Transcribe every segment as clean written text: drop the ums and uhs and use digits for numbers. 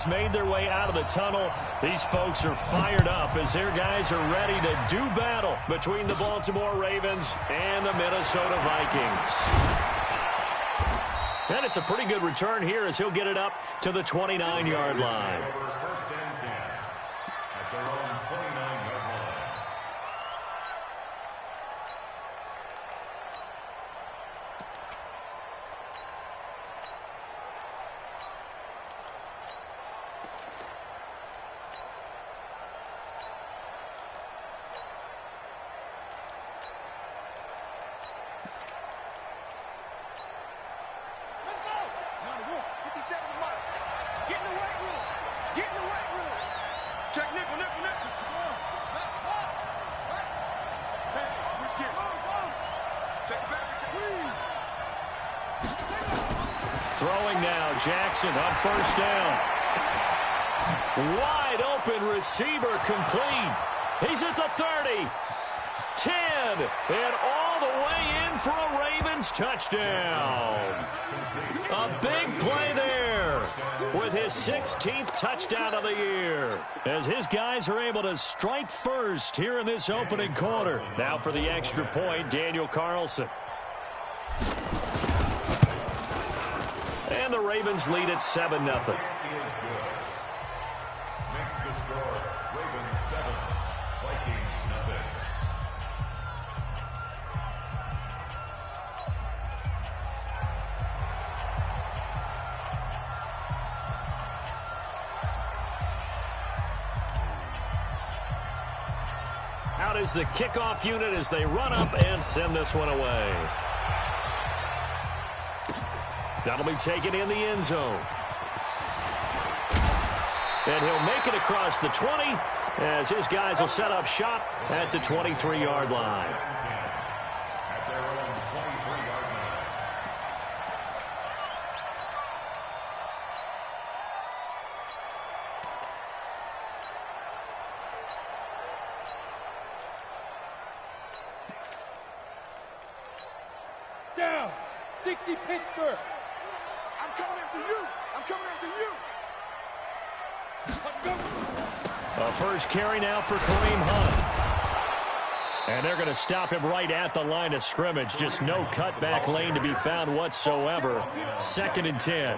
Made their way out of the tunnel. These folks are fired up as their guys are ready to do battle between the Baltimore Ravens and the Minnesota Vikings. And it's a pretty good return here as he'll get it up to the 29-yard line. First and 10 at their own 29-yard line. Throwing now, Jackson on first down. Wide open receiver complete. He's at the 30, 10, and all the way in for a Ravens touchdown. A big play there with his 16th touchdown of the year as his guys are able to strike first here in this opening quarter. Now for the extra point, Daniel Carlson. And the Ravens lead at 7-0. Makes the score Ravens 7, Vikings nothing. Out is the kickoff unit as they run up and send this one away. That'll be taken in the end zone. And he'll make it across the 20 as his guys will set up shop at the 23-yard line. At their own 23-yard line. Down, 60 Pittsburgh. I'm coming after you. I'm coming after you. A first carry now for Kareem Hunt. And they're going to stop him right at the line of scrimmage. Just no cutback lane to be found whatsoever. 2nd and 10.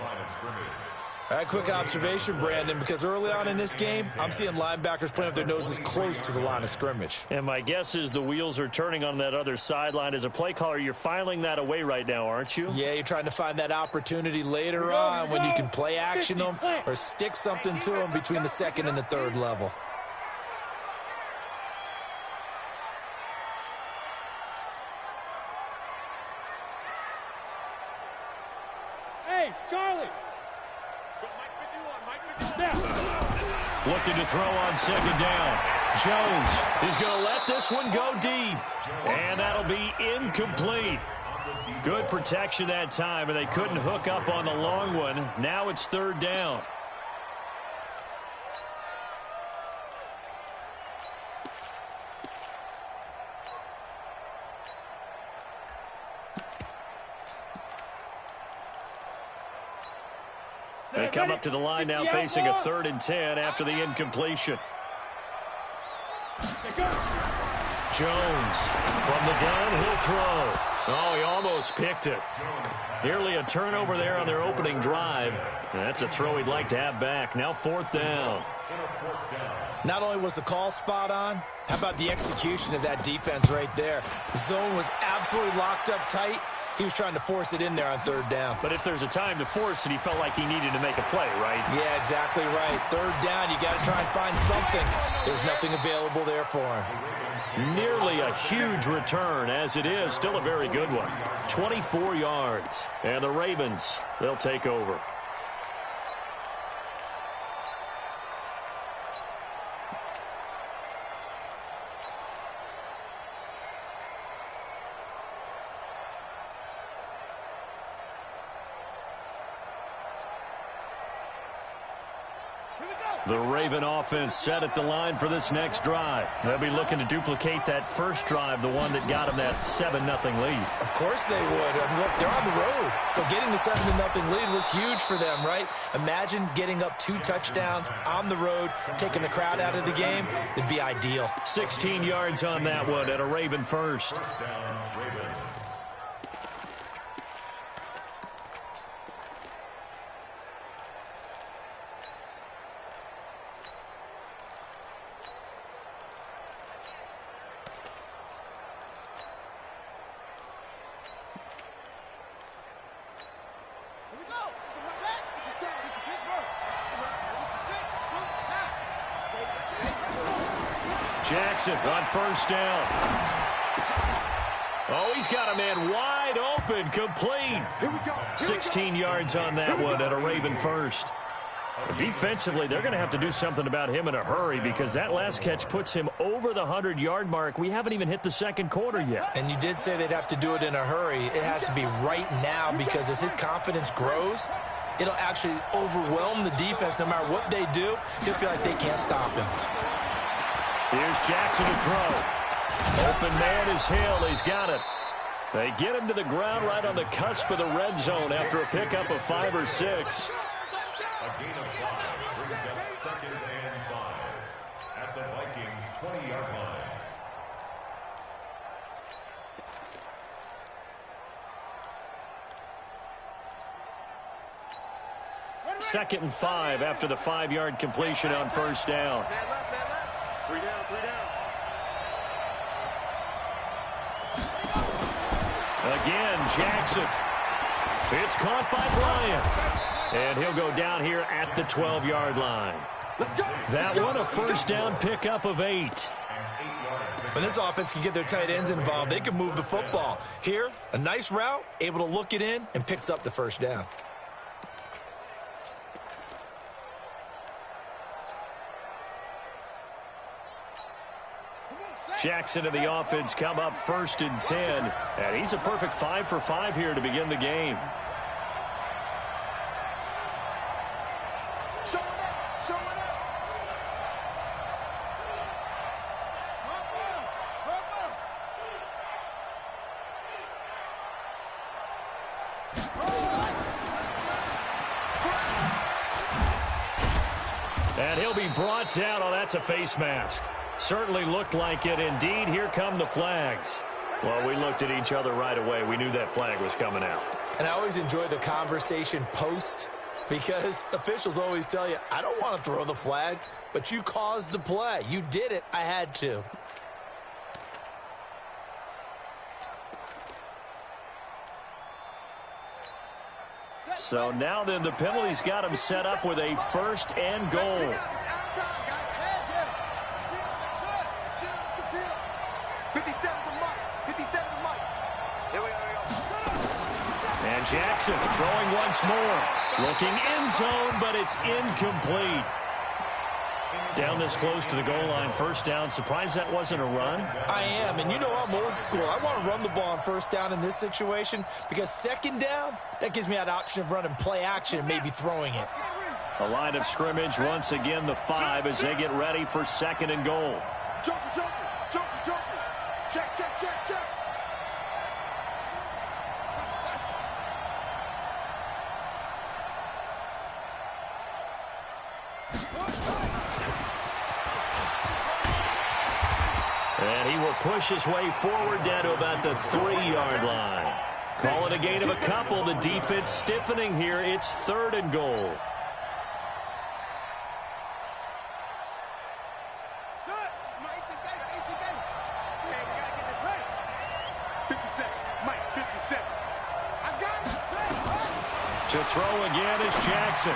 All right, quick observation, Brandon, because early on in this game, I'm seeing linebackers playing with their noses close to the line of scrimmage. And my guess is the wheels are turning on that other sideline. As a play caller, you're filing that away right now, aren't you? Yeah, you're trying to find that opportunity later on when you can play action them or stick something to them between the 2nd and the 3rd level. Hey, Charlie. Looking to throw on 2nd down. Jones is going to let this one go deep. And that'll be incomplete. Good protection that time, and they couldn't hook up on the long one. Now it's 3rd down. They come up to the line now facing a 3rd and 10 after the incompletion. Jones from the downhill throw. Oh, he almost picked it. Nearly a turnover there on their opening drive. That's a throw he'd like to have back. Now 4th down. Not only was the call spot on, how about the execution of that defense right there? The zone was absolutely locked up tight. He was trying to force it in there on 3rd down. But if there's a time to force it, he felt like he needed to make a play, right? Yeah, exactly right. 3rd down, you got to try and find something. There's nothing available there for him. Nearly a huge return, as it is. Still a very good one. 24 yards. And the Ravens, they'll take over. Here we go. The Raven offense set at the line for this next drive. They'll be looking to duplicate that first drive, the one that got them that 7-0 lead. Of course they would. And look, they're on the road. So getting the 7-0 lead was huge for them, right? Imagine getting up 2 touchdowns on the road, taking the crowd out of the game. It'd be ideal. 16 yards on that one at a Raven first. First down, Ravens. Jackson on first down. Oh, he's got a man wide open, complete. 16 yards on that one at a Raven first. Defensively, they're going to have to do something about him in a hurry because that last catch puts him over the 100-yard mark. We haven't even hit the second quarter yet. And you did say they'd have to do it in a hurry. It has to be right now because as his confidence grows, it'll actually overwhelm the defense. No matter what they do, he'll feel like they can't stop him. Here's Jackson to throw. Open man is Hill. He's got it. They get him to the ground right on the cusp of the red zone after a pickup of 5 or 6. A gain of 5 brings up 2nd and 5 at the Vikings 20-yard line. Second and 5 after the 5-yard completion on first down. Man left, man left. 3 down, 3 down. Again, Jackson. It's caught by Bryant. And he'll go down here at the 12-yard line. That one a first down pickup of 8. When this offense can get their tight ends involved, they can move the football. Here, a nice route, able to look it in, and picks up the first down. Jackson and the offense come up 1st and 10. And he's a perfect 5 for 5 here to begin the game. Show it up, show it up. And he'll be brought down. Oh, that's a face mask. Certainly looked like it. Indeed, here come the flags. Well, we looked at each other right away. We knew that flag was coming out. And I always enjoy the conversation post because officials always tell you, I don't want to throw the flag, but you caused the play. You did it. I had to. So now then the penalty's got him set up with a 1st and goal. And Jackson throwing once more. Looking end zone, but it's incomplete. Down this close to the goal line, first down. Surprised that wasn't a run? I am, and you know I'm old school. I want to run the ball on first down in this situation because second down, that gives me that option of running play action and maybe throwing it. A line of scrimmage, once again the 5 as they get ready for 2nd and goal. Joker, joker, joker, joker. Check, check, check, check. And he will push his way forward down to about the 3-yard line. Call it a gain of a couple. The defense stiffening here. It's 3rd and goal. To throw again is Jackson.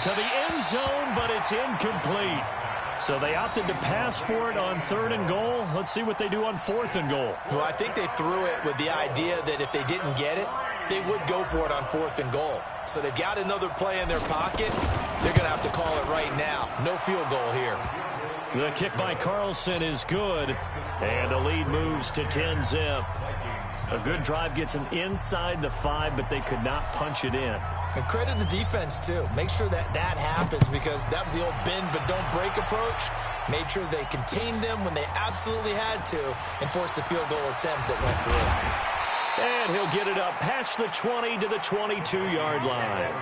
To the end zone, but it's incomplete. So they opted to pass for it on 3rd and goal. Let's see what they do on 4th and goal. Well, I think they threw it with the idea that if they didn't get it, they would go for it on 4th and goal. So they've got another play in their pocket. They're going to have to call it right now. No field goal here. The kick by Carlson is good, and the lead moves to 10-zip. A good drive gets them inside the 5, but they could not punch it in. And credit the defense, too. Make sure that happens, because that was the old bend but don't break approach. Made sure they contained them when they absolutely had to and forced the field goal attempt that went through. And he'll get it up past the 20 to the 22-yard line.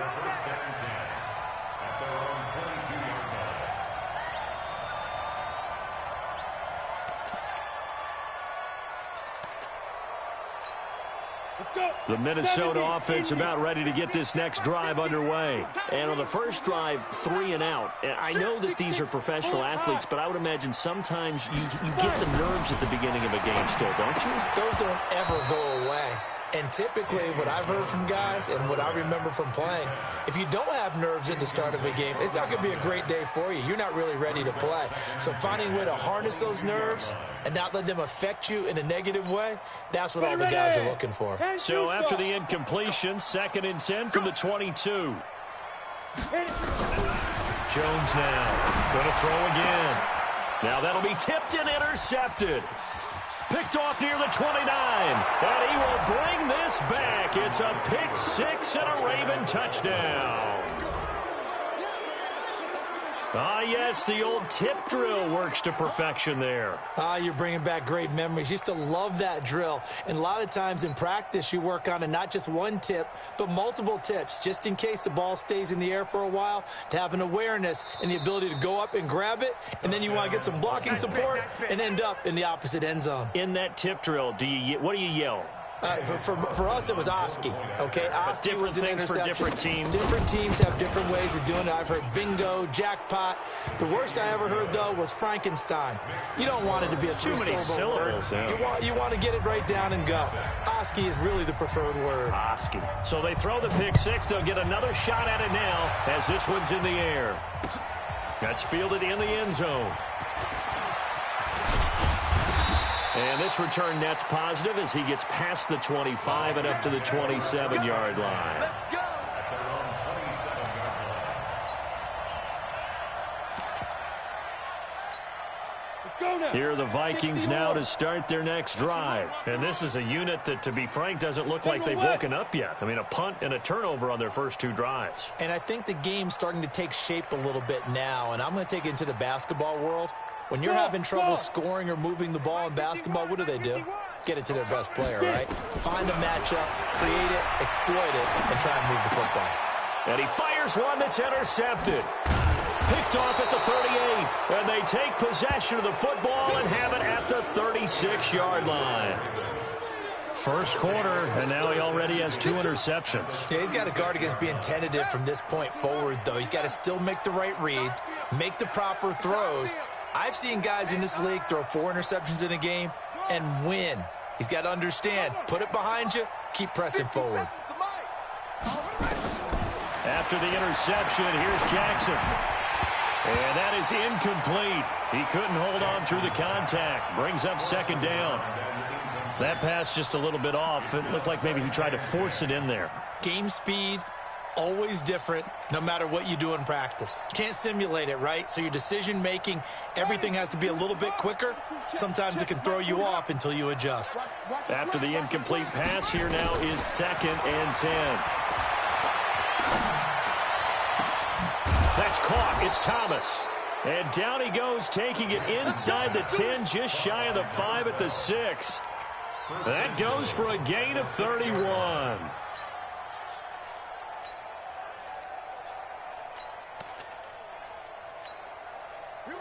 The Minnesota offense about ready to get this next drive underway. And on the first drive, 3 and out. I know that these are professional athletes, but I would imagine sometimes you get the nerves at the beginning of a game still, don't you? Those don't ever go away. And typically, what I've heard from guys and what I remember from playing, if you don't have nerves at the start of a game, it's not going to be a great day for you. You're not really ready to play. So finding a way to harness those nerves and not let them affect you in a negative way, that's what all the guys are looking for. So after the incompletion, 2nd and 10 from the 22. Jones now going to throw again. Now that'll be tipped and intercepted. Picked off near the 29, and he will bring this back. It's a pick 6 and a Raven touchdown. Ah, yes, the old tip drill works to perfection there. You're bringing back great memories. Used to love that drill. And a lot of times in practice, you work on it, not just one tip, but multiple tips, just in case the ball stays in the air for a while, to have an awareness and the ability to go up and grab it, and then you want to get some blocking support and end up in the opposite end zone. In that tip drill, what do you yell? For us, it was Oski. Okay, Oski different was an things interception. for different teams. Different teams have different ways of doing it. I've heard bingo, jackpot. The worst I ever heard, though, was Frankenstein. You don't want it to be a too many syllables. Yeah. You want to get it right down and go. Oski is really the preferred word. Oski. So they throw the pick 6. They'll get another shot at it now as this one's in the air. That's fielded in the end zone. And this return net's positive as he gets past the 25 and up to the 27-yard line. Here are the Vikings now to start their next drive. And this is a unit that, to be frank, doesn't look like they've woken up yet. I mean, a punt and a turnover on their first 2 drives. And I think the game's starting to take shape a little bit now. And I'm going to take it into the basketball world. When you're having trouble scoring or moving the ball in basketball, what do? Get it to their best player, right? Find a matchup, create it, exploit it, and try and move the football. And he fires one that's intercepted. Picked off at the 38, and they take possession of the football and have it at the 36-yard line. First quarter, and now he already has 2 interceptions. Yeah, he's got to guard against being tentative from this point forward, though. He's got to still make the right reads, make the proper throws. I've seen guys in this league throw 4 interceptions in a game and win. He's got to understand, put it behind you, keep pressing forward. After the interception, here's Jackson. And that is incomplete. He couldn't hold on through the contact. Brings up 2nd down. That pass just a little bit off. It looked like maybe he tried to force it in there. Game speed, always different, no matter what you do in practice. Can't simulate it, right? So your decision-making, everything has to be a little bit quicker. Sometimes it can throw you off until you adjust. After the incomplete pass, here now is 2nd and 10. That's caught. It's Thomas. And down he goes, taking it inside the 10, just shy of the 5 at the 6. That goes for a gain of 31.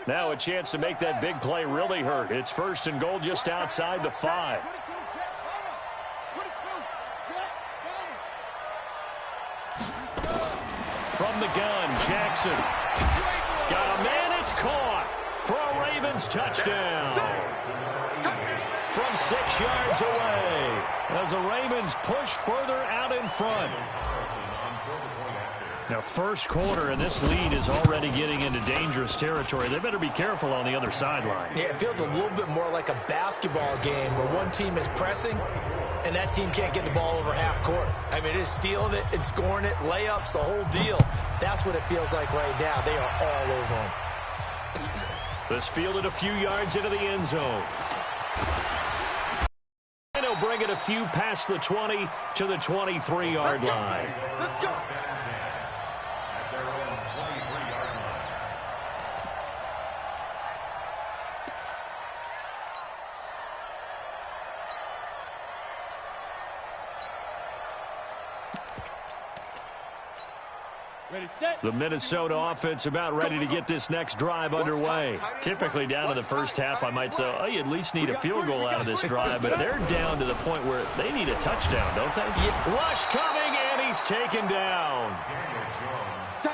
Now a chance to make that big play really hurt. It's 1st and goal just outside the 5. From the gun, Jackson. Got a man, it's caught for a Ravens touchdown. From 6 yards away as the Ravens push further out in front. Now, first quarter, and this lead is already getting into dangerous territory. They better be careful on the other sideline. Yeah, it feels a little bit more like a basketball game where one team is pressing and that team can't get the ball over half court. I mean, it is stealing it and scoring it, layups, the whole deal. That's what it feels like right now. They are all over them. This fielded a few yards into the end zone. And he'll bring it a few past the 20 to the 23-yard line. Let's go. At their own 23-yard line. Ready, set. The Minnesota offense about ready to get this next drive underway. Typically down to the first half, I might say, oh, you at least need a field goal out of this drive, but they're down to the point where they need a touchdown, don't they? Rush coming, and he's taken down.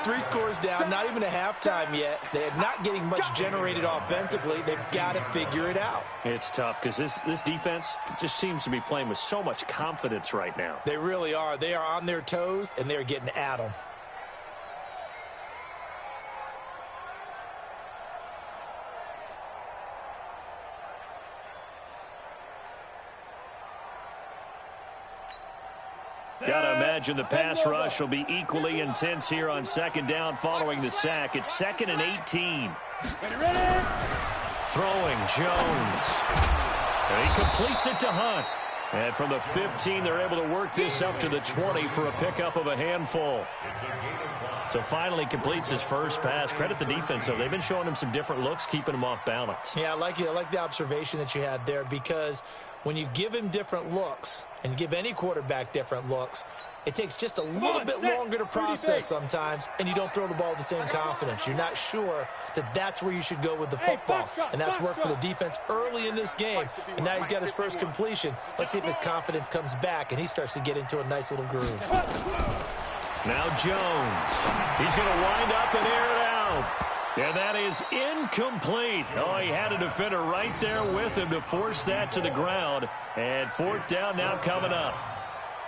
3 scores down, not even a halftime yet. They're not getting much generated offensively. They've got to figure it out. It's tough because this defense just seems to be playing with so much confidence right now. They really are. They are on their toes, and they're getting at them. Got to imagine the pass rush will be equally intense here on second down following the sack. It's 2nd and 18. Ready. Throwing Jones. And he completes it to Hunt. And from the 15, they're able to work this up to the 20 for a pickup of a handful. So finally completes his first pass. Credit the defense, though. They've been showing him some different looks, keeping him off balance. Yeah, I like it. I like the observation that you had there, because when you give him different looks and give any quarterback different looks, it takes just a little bit longer to process sometimes, and you don't throw the ball with the same confidence. You're not sure that that's where you should go with the football, and that's worked for the defense early in this game, and now he's got his first completion. Let's see if his confidence comes back, and he starts to get into a nice little groove. Now Jones. He's going to wind up and air it out. And that is incomplete. Oh, he had a defender right there with him to force that to the ground. And 4th down now coming up.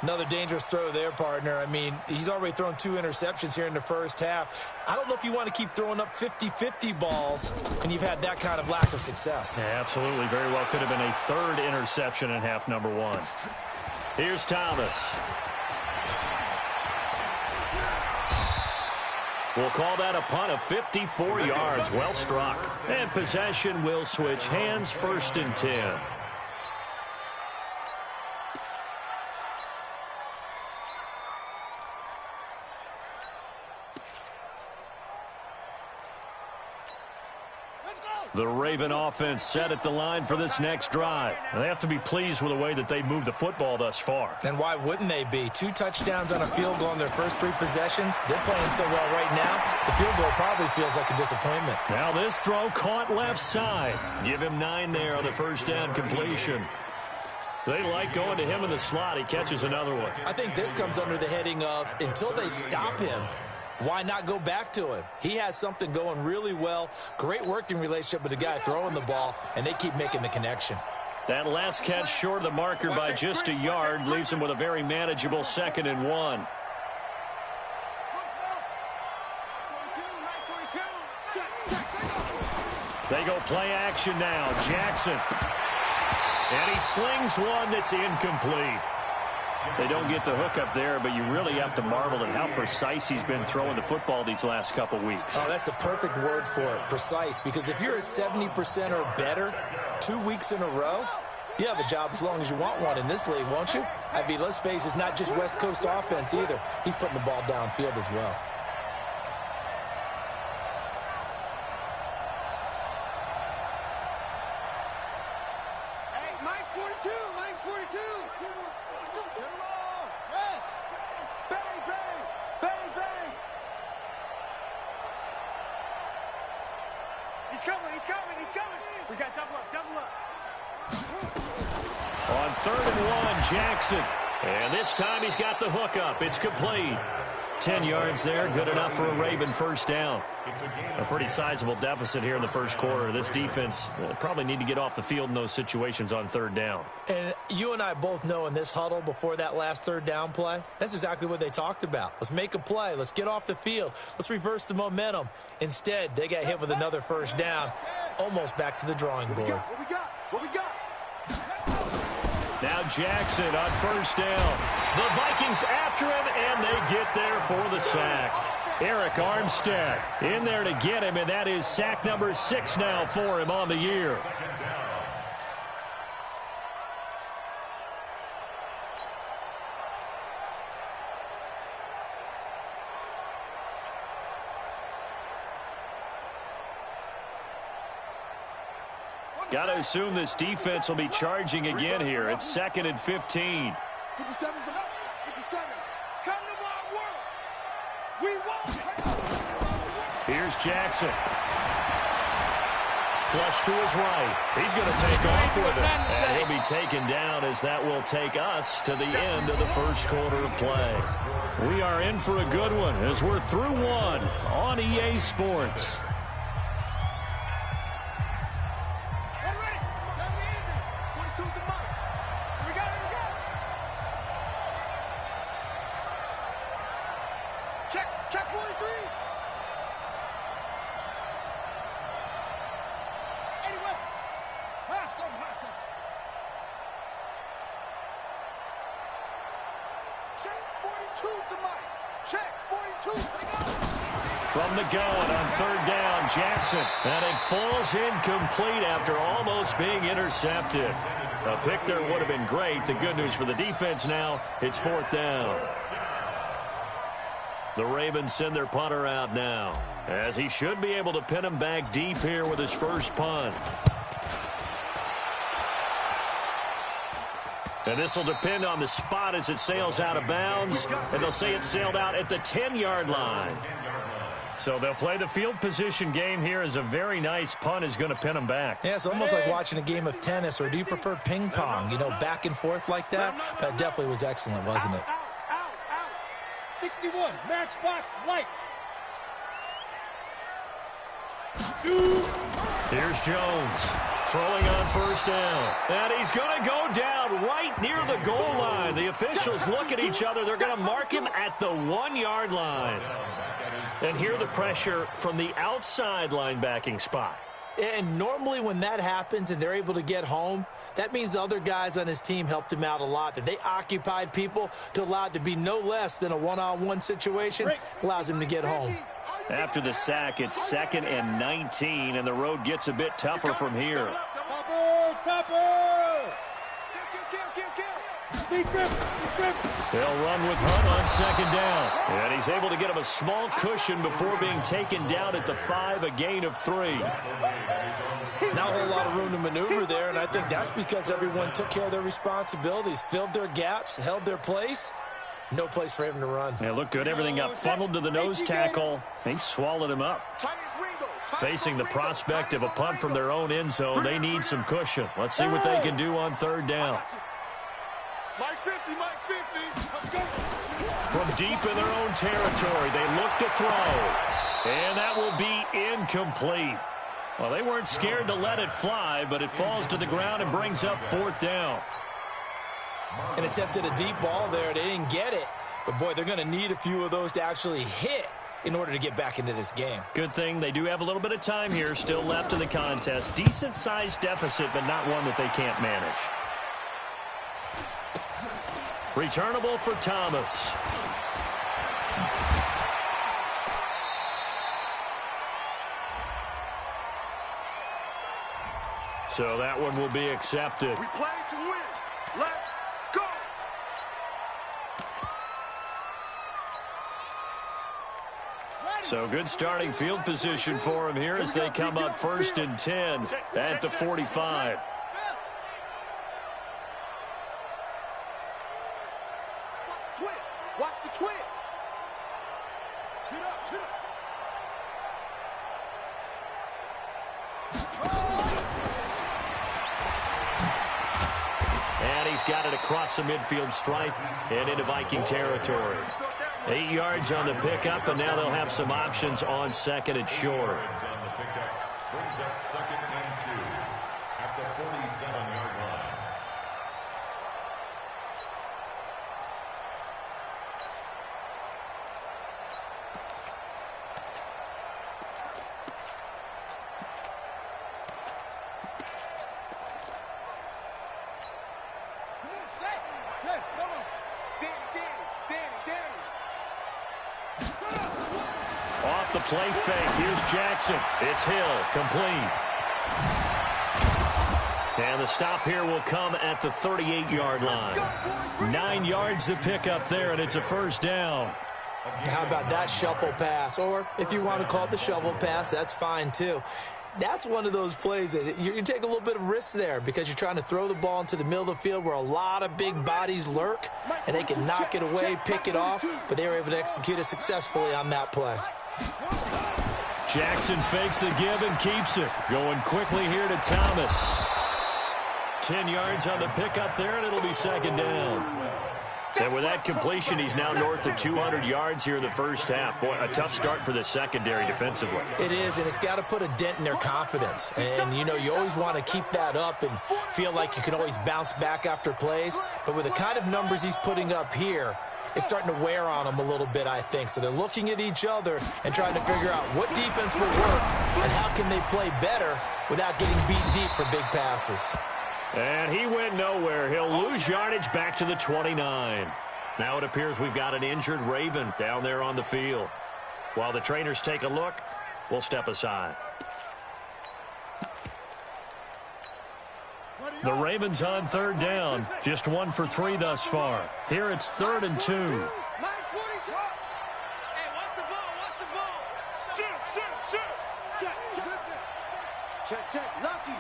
Another dangerous throw there, partner. I mean, he's already thrown 2 interceptions here in the first half. I don't know if you want to keep throwing up 50-50 balls, and you've had that kind of lack of success. Yeah, absolutely. Very well could have been a 3rd interception in half number 1. Here's Thomas. We'll call that a punt of 54 yards. Well struck. And possession will switch hands, 1st and 10. The Raven offense set at the line for this next drive. And they have to be pleased with the way that they moved the football thus far. And why wouldn't they be? 2 touchdowns on a field goal in their first 3 possessions. They're playing so well right now, the field goal probably feels like a disappointment. Now this throw caught left side. Give him 9 there on the first down completion. They like going to him in the slot. He catches another one. I think this comes under the heading of, until they stop him, why not go back to him? He has something going really well. Great working relationship with the guy throwing the ball, and they keep making the connection. That last catch short of the marker by just a yard leaves him with a very manageable 2nd and 1. They go play action now. Jackson. And he slings one that's incomplete. They don't get the hook up there, but you really have to marvel at how precise he's been throwing the football these last couple weeks. Oh, that's the perfect word for it, precise, because if you're at 70% or better 2 weeks in a row, you have a job as long as you want one in this league, won't you? I mean, let's face it, it's not just West Coast offense either. He's putting the ball downfield as well. Hey, Mike's 42. Mike's 42. Bang, bang, bang, bang. He's coming, he's coming, he's coming. We got double up, double up. On 3rd and 1, Jackson. And this time he's got the hook up. It's complete. 10 yards there, good enough for a Raven first down. A pretty sizable deficit here in the first quarter. This defense probably need to get off the field in those situations on 3rd down. And you and I both know in this huddle before that last 3rd down play, that's exactly what they talked about. Let's make a play. Let's get off the field. Let's reverse the momentum. Instead, they got hit with another first down, almost back to the drawing board. What we got? What we got? Now Jackson on first down. The Vikings after him, and they get there for the sack. Eric Armstead in there to get him, and that is sack number 6 now for him on the year. Got to assume this defense will be charging again here. It's 2nd and 15. 57, 57. Come to my world. We won't. Here's Jackson. Flush to his right. He's going to take off with it. And he'll be taken down as that will take us to the end of the first quarter of play. We are in for a good one as we're through one on EA Sports. Check 43. Anyway, pass him. Check 42 to Mike. Check 42. From the gun on 3rd down, Jackson. And it falls incomplete after almost being intercepted. A pick there would have been great. The good news for the defense now, it's 4th down. The Ravens send their punter out now, as he should be able to pin him back deep here with his first punt. And this will depend on the spot as it sails out of bounds, and they'll say it sailed out at the 10-yard line. So they'll play the field position game here as a very nice punt is going to pin them back. Yeah, it's almost like watching a game of tennis, or do you prefer ping pong? You know, back and forth like that? That definitely was excellent, wasn't it? 61, matchbox lights. Here's Jones throwing on 1st down. And he's going to go down right near the goal line. The officials look at each other. They're going to mark him at the 1-yard line. And hear the pressure from the outside linebacking spot. And normally when that happens and they're able to get home, that means the other guys on his team helped him out a lot. That they occupied people to allow it to be no less than a one-on-one situation, allows him to get home. After the sack, it's 2nd and 19, and the road gets a bit tougher from here. Topper! They'll run with Hunt on 2nd down. And he's able to get him a small cushion before being taken down at the 5, a gain of 3. Not a whole lot of room to maneuver there, and I think that's because everyone took care of their responsibilities, filled their gaps, held their place. No place for him to run. Yeah, looked good. Everything got funneled to the nose tackle. They swallowed him up. Facing the prospect of a punt from their own end zone, they need some cushion. Let's see what they can do on 3rd down. Mike 50. Let's go. From deep in their own territory, they look to throw. And that will be incomplete. Well, they weren't scared to let it fly, but it falls to the ground and brings up 4th down. And attempted a deep ball there. They didn't get it. But, boy, they're going to need a few of those to actually hit in order to get back into this game. Good thing they do have a little bit of time here still left in the contest. Decent-sized deficit, but not one that they can't manage. Returnable for Thomas. So that one will be accepted. We play to win. Let's go. So good starting field position for him here as they come up 1st and 10 at the 45. Watch the twist. Shoot up. And he's got it across the midfield stripe and into Viking territory. 8 yards on the pickup, and now they'll have some options on 2nd and short. Brings up 2nd and 2 at the 47-yard line. play fake. Here's Jackson. It's Hill, complete. And the stop here will come at the 38-yard line. 9 yards to pick up there, and it's a first down. How about that shuffle pass? Or if you want to call it the shovel pass, that's fine too. That's one of those plays that you take a little bit of risk there because you're trying to throw the ball into the middle of the field where a lot of big bodies lurk, and they can knock it away, pick it off, but they were able to execute it successfully on that play. Jackson fakes the give and keeps it. Going quickly here to Thomas. 10 yards on the pickup there, and it'll be second down. And with that completion, he's now north of 200 yards here in the first half. Boy, a tough start for the secondary defensively. It is, and it's got to put a dent in their confidence. And, you know, you always want to keep that up and feel like you can always bounce back after plays. But with the kind of numbers he's putting up here, it's starting to wear on them a little bit, I think. So they're looking at each other and trying to figure out what defense will work and how can they play better without getting beat deep for big passes. And he went nowhere. He'll lose yardage back to the 29. Now it appears we've got an injured Raven down there on the field. While the trainers take a look, we'll step aside. The Ravens on third down. Just 1 for 3 thus far. Here it's 3rd and 2. Hey, watch the ball, watch the ball. Shoot. Check. Lucky.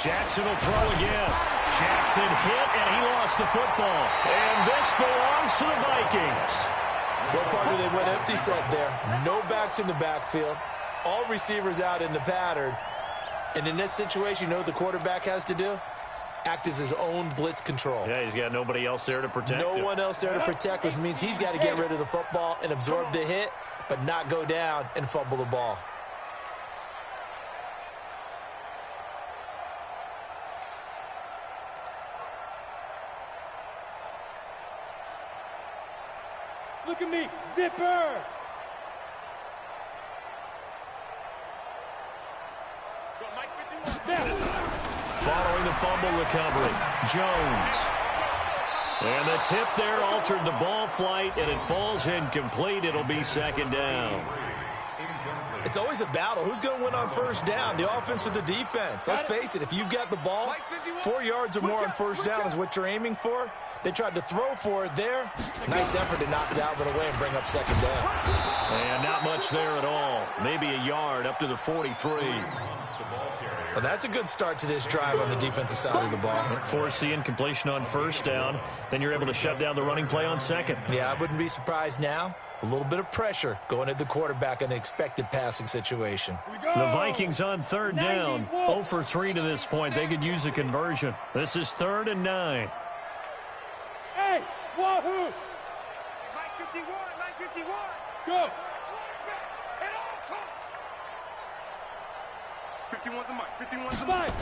Jackson will throw again. Jackson hit, and he lost the football. And this belongs to the Vikings. What part do they went empty set there? No backs in the backfield. All receivers out in the pattern. And in this situation, you know what the quarterback has to do? Act as his own blitz control. Yeah, he's got nobody else there to protect him. No one else there to protect, which means he's got to get rid of the football and absorb the hit, but not go down and fumble the ball. Look at me, zipper! Following the fumble recovery, Jones. And the tip there altered the ball flight, and it falls incomplete. It'll be second down. It's always a battle. Who's going to win on first down, the offense or the defense? Let's face it, if you've got the ball, 4 yards or more on first down is what you're aiming for. They tried to throw for it there. Nice effort to knock that one away and bring up second down. And not much there at all. Maybe a yard up to the 43. Well, that's a good start to this drive on the defensive side of the ball. Force the incompletion on first down. Then you're able to shut down the running play on second. Yeah, I wouldn't be surprised now. A little bit of pressure going at the quarterback in an expected passing situation. The Vikings on third down. 0 for 3 to this point. They could use a conversion. This is 3rd and 9. Hey, wahoo! 951. Go! 51's the mic.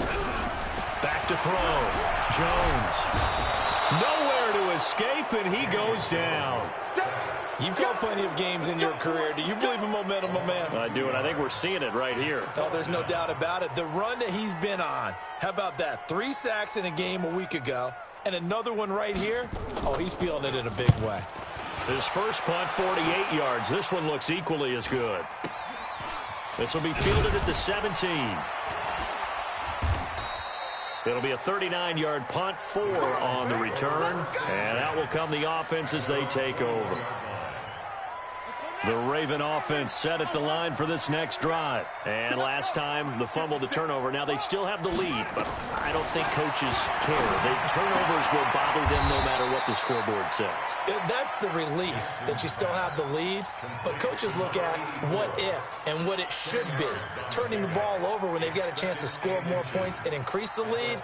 Back to throw. Jones. Nowhere to escape, and he goes down. You've called plenty of games in your career. Do you believe in momentum, my man? I do, and I think we're seeing it right here. Oh, there's no doubt about it. The run that he's been on. How about that? 3 sacks in a game a week ago, and another one right here. Oh, he's feeling it in a big way. His first punt, 48 yards. This one looks equally as good. This will be fielded at the 17. It'll be a 39-yard punt, 4 on the return. And out will come the offense as they take over. The Raven offense set at the line for this next drive. And last time, the fumble, the turnover. Now, they still have the lead, but I don't think coaches care. The turnovers will bother them no matter what the scoreboard says. That's the relief that you still have the lead, but coaches look at what if and what it should be. Turning the ball over when they've got a chance to score more points and increase the lead,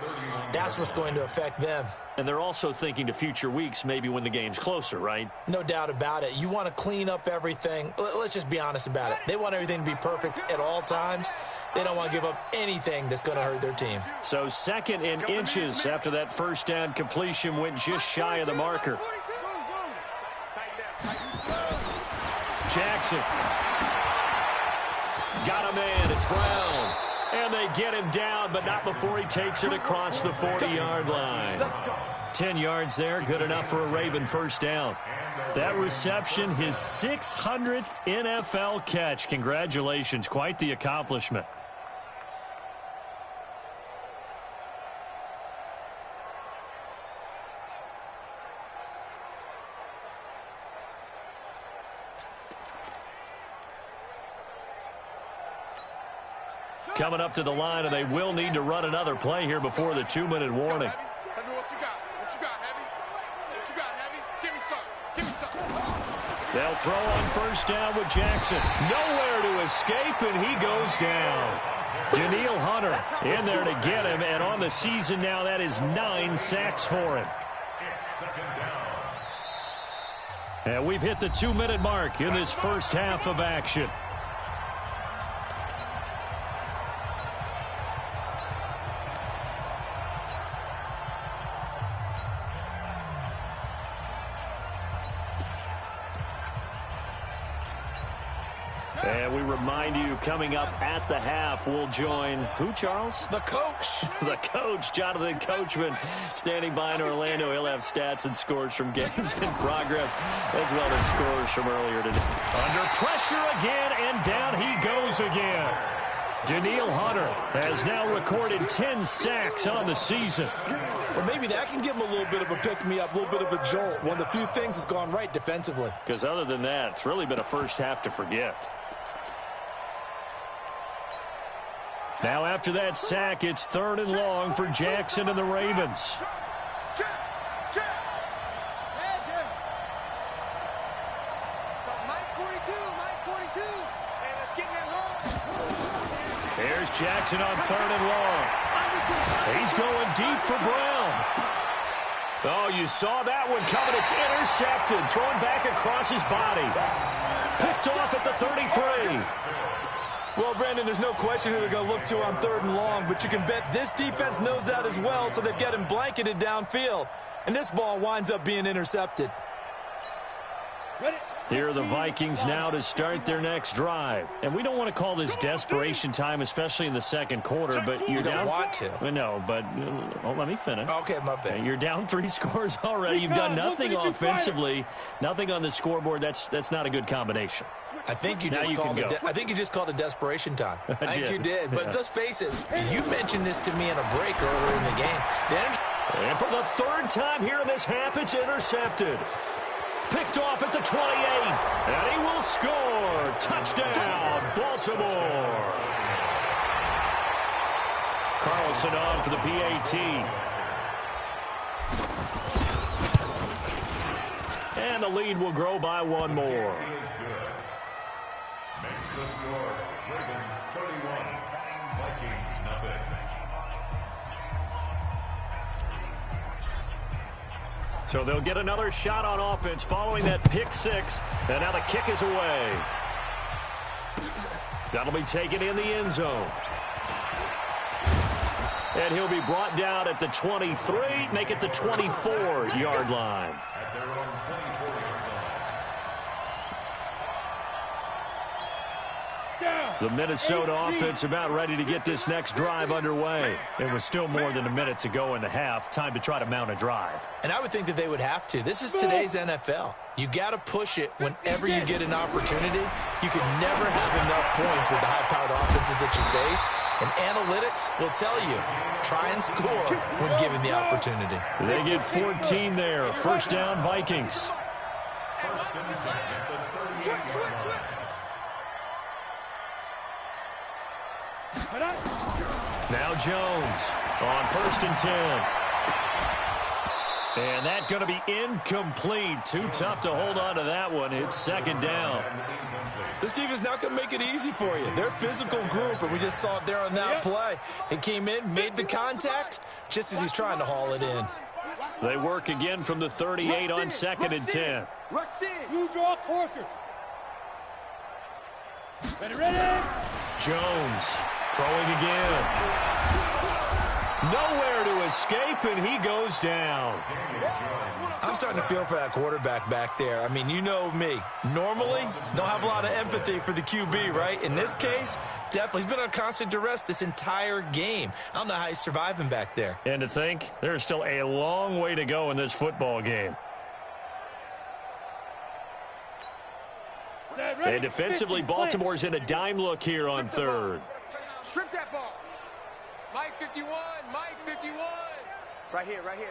that's what's going to affect them. And they're also thinking to future weeks, maybe when the game's closer, right? No doubt about it. You want to clean up everything. Let's just be honest about it. They want everything to be perfect at all times. They don't want to give up anything that's going to hurt their team. So 2nd and inches after that first down completion went just shy of the marker. Jackson. Got a man. It's Brown. And they get him down, but not before he takes it across the 40-yard line. 10 yards there, good enough for a Raven first down. That reception, his 600th NFL catch. Congratulations. Quite the accomplishment. Coming up to the line, and they will need to run another play here before the 2-minute warning. Heavy, what you got? What you got, Heavy? What you got, Heavy? Give me some. Give me some. They'll throw on first down with Jackson. Nowhere to escape, and he goes down. Daniil Hunter in there to get him, and on the season now, that is 9 sacks for him. And we've hit the 2-minute mark in this first half of action. And we remind you, coming up at the half, we'll join who, Charles? The coach. The coach, Jonathan Coachman, standing by in Orlando. He'll have stats and scores from games in progress, as well as scores from earlier today. Under pressure again, and down he goes again. Daniil Hunter has now recorded 10 sacks on the season. Well, maybe that can give him a little bit of a pick-me-up, a little bit of a jolt. One of the few things that's gone right defensively. Because other than that, it's really been a first half to forget. Now after that sack, it's 3rd and long for Jackson and the Ravens. Check. Mike 42. Hey, let's get that home. Here's Jackson on 3rd and long. He's going deep for Brown. Oh, you saw that one coming. It's intercepted. Thrown back across his body. Picked off at the 33. Well, Brandon, there's no question who they're going to look to on 3rd and long, but you can bet this defense knows that as well, so they're getting blanketed downfield. And this ball winds up being intercepted. Here are the Vikings now to start their next drive. And we don't want to call this desperation time, especially in the second quarter, but you're down. You don't want to. No, but let me finish. Okay, my bad. You're down 3 scores already. You've done nothing offensively, nothing on the scoreboard. That's not a good combination. I think you just called it desperation time. I think you did. But let's face it, you mentioned this to me in a break earlier in the game. And for the 3rd time here in this half, it's intercepted. Picked off at the 28, and he will score. Touchdown, Baltimore. Carlson on for the PAT. And the lead will grow by 1 more. Makes the score, Ravens 31, Vikings nothing. So they'll get another shot on offense following that pick 6. And now the kick is away. That'll be taken in the end zone. And he'll be brought down at the 23, make it the 24-yard line. At their own 24-yard line. The Minnesota offense about ready to get this next drive underway. It was still more than a minute to go in the half. Time to try to mount a drive. And I would think that they would have to. This is today's NFL. You got to push it whenever you get an opportunity. You can never have enough points with the high-powered offenses that you face. And analytics will tell you, try and score when given the opportunity. They get 14 there. First down, Vikings. First and 10 at the 38-yard line. Now Jones on 1st and 10. And that's going to be incomplete. Too tough to hold on to that one. It's 2nd down. This defense not going to make it easy for you. They're a physical group, and we just saw it there on that play. He came in, made the contact, just as he's trying to haul it in. They work again from the 38 on 2nd and 10. Rush in. Blue draw Corkers. Ready. Jones throwing again. Nowhere to escape, and he goes down. I'm starting to feel for that quarterback back there. I mean, you know me. Normally, don't have a lot of empathy for the QB, right? In this case, definitely. He's been on constant duress this entire game. I don't know how he's surviving back there. And to think, there's still a long way to go in this football game. And defensively, Baltimore's in a dime look here on third. Strip that ball. Mike 51, Mike 51. Right here, right here.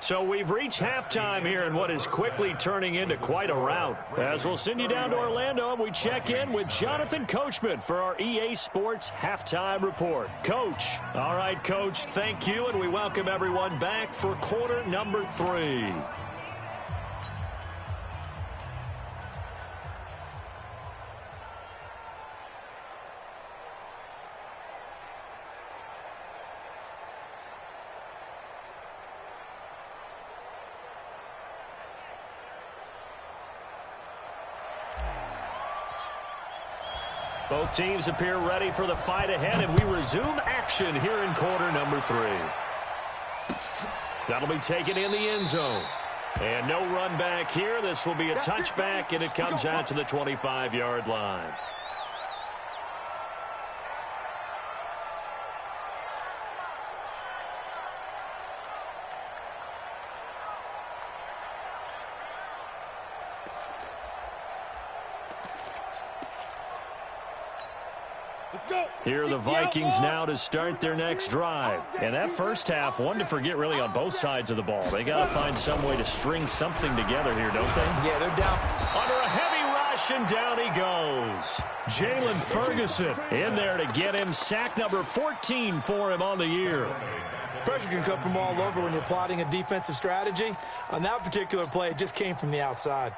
So we've reached halftime here in what is quickly turning into quite a rout. As we'll send you down to Orlando, and we check in with Jonathan Coachman for our EA Sports Halftime Report. Coach. All right, Coach, thank you, and we welcome everyone back for quarter number 3. Both teams appear ready for the fight ahead, and we resume action here in quarter number 3. That'll be taken in the end zone. And no run back here. This will be a touchback, and it comes out to the 25-yard line. Here are the Vikings now to start their next drive. And that first half, one to forget really on both sides of the ball. They got to find some way to string something together here, don't they? Yeah, they're down. Under a heavy rush, and down he goes. Jalen Ferguson in there to get him. Sack number 14 for him on the year. Pressure can come from all over when you're plotting a defensive strategy. On that particular play, it just came from the outside.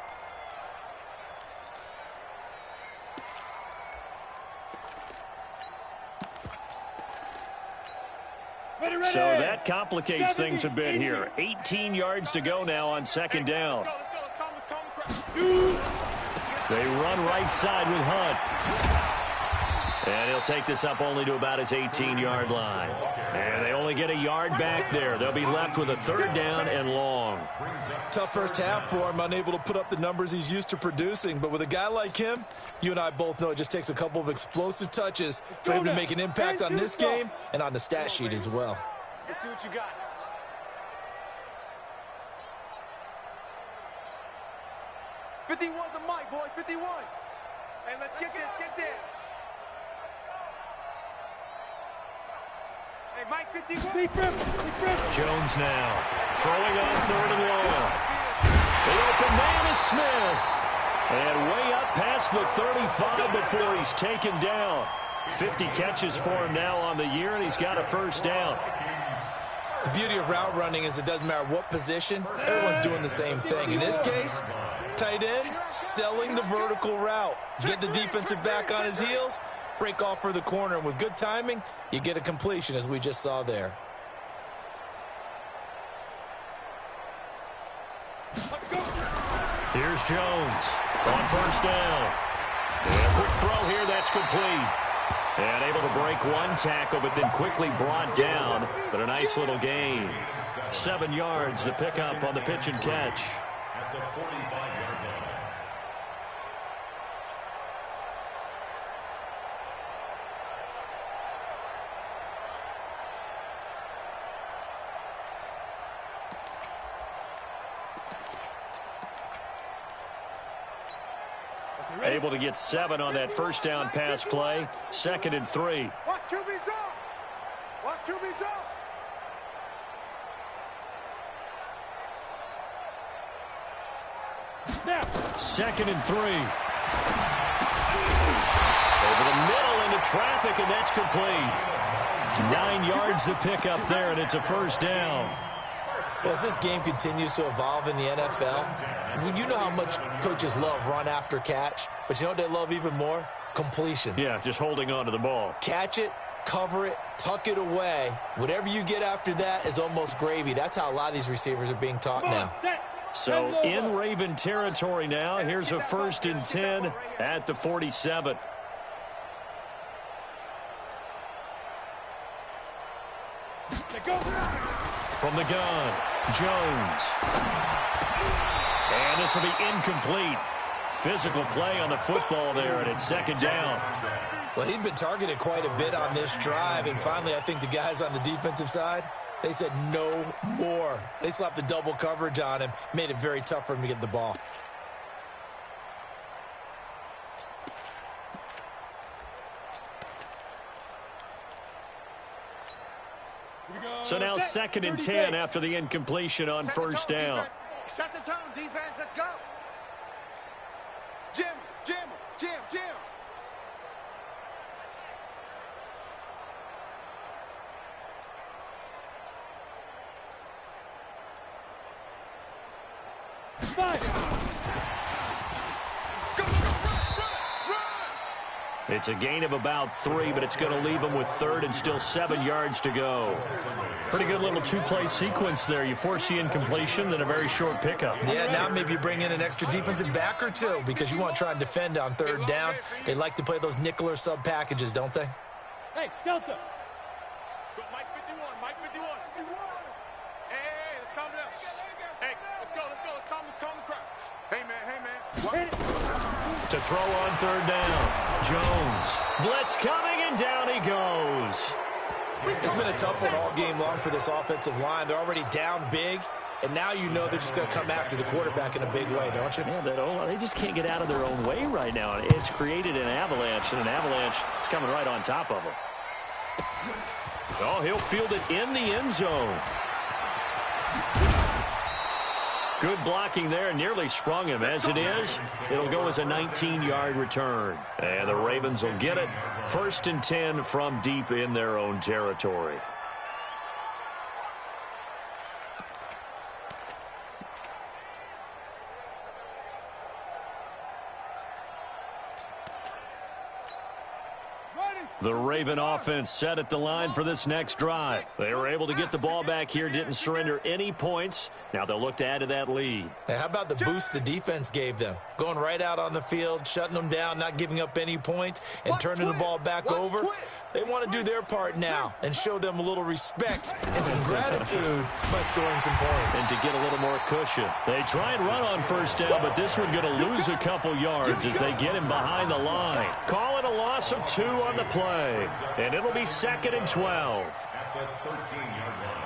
So that complicates things a bit here. 18 yards to go now on second down. They run right side with Hunt. And he'll take this up only to about his 18-yard line. And they only get a yard back there. They'll be left with a third down and long. Tough first half for him, unable to put up the numbers he's used to producing. But with a guy like him, you and I both know it just takes a couple of explosive touches for him to make an impact on this game and on the stat sheet as well. Let's see what you got. "51's the mic, boys. 51. Hey, let's get this. Get this. Hey, Mike 51. Deep rim. Jones now throwing on third and long. The open man is Smith. And way up past the 35 before he's taken down. 50 catches for him now on the year, and he's got a first down. The beauty of route running is it doesn't matter what position, everyone's doing the same thing. In this case, tight end, selling the vertical route. Get the defensive back on his heels, break off for the corner, and with good timing, you get a completion as we just saw there. Here's Jones on first down. And a quick throw here, that's complete. And able to break one tackle, but then quickly brought down. But a nice little gain. 7 yards, the pickup on the pitch and catch. At the 45-yard line. Able to get 7 on that first down pass play. 2nd and 3. Watch QB drop. Watch QB drop. Now. 2nd and 3. Over the middle into traffic, and that's complete. 9 yards to pick up there, and it's a first down. Well, as this game continues to evolve in the NFL, you know how much coaches love run after catch, but you know what they love even more? Completions. Yeah, just holding on to the ball. Catch it, cover it, tuck it away. Whatever you get after that is almost gravy. That's how a lot of these receivers are being taught now. So in Raven territory now, here's a 1st and 10 at the 47. From the gun, Jones. And this will be incomplete. Physical play on the football there, and it's 2nd down. Well, he'd been targeted quite a bit on this drive, and finally I think the guys on the defensive side They said no more. They slapped the double coverage on him, made it very tough for him to get the ball. So now 2nd and 10 after the incompletion on first down. Set the tone, defense. Let's go. Jim. It's a gain of about 3, but it's going to leave them with 3rd and still 7 yards to go. Pretty good little two-play sequence there. You force the incompletion, then a very short pickup. Yeah, now maybe you bring in an extra defensive back or two because you want to try and defend on 3rd down. They like to play those nickel or sub packages, don't they? Hey, Delta. Mike 51. Hey, let's calm down. Hey, let's go. Let's calm the crowd. Hey, man. To throw on 3rd down. Jones. Blitz coming, and down he goes. It's been a tough one all game long for this offensive line. They're already down big, and now you know they're just going to come after the quarterback in a big way, don't you? Yeah, they just can't get out of their own way right now. It's created an avalanche, and an avalanche is coming right on top of them. Oh, he'll field it in the end zone. Good blocking there, nearly sprung him. As it is, it'll go as a 19-yard return. And the Ravens will get it. 1st and 10 from deep in their own territory. The Raven offense set at the line for this next drive. They were able to get the ball back here, didn't surrender any points. Now they'll look to add to that lead. Hey, how about the boost the defense gave them? Going right out on the field, shutting them down, not giving up any points, and turning the ball back over. They want to do their part now and show them a little respect and some gratitude by scoring some points. And to get a little more cushion. They try and run on 1st down, but this one going to lose a couple yards as they get him behind the line. Call it a loss of 2 on the play. And it'll be 2nd and 12. At the 13-yard line.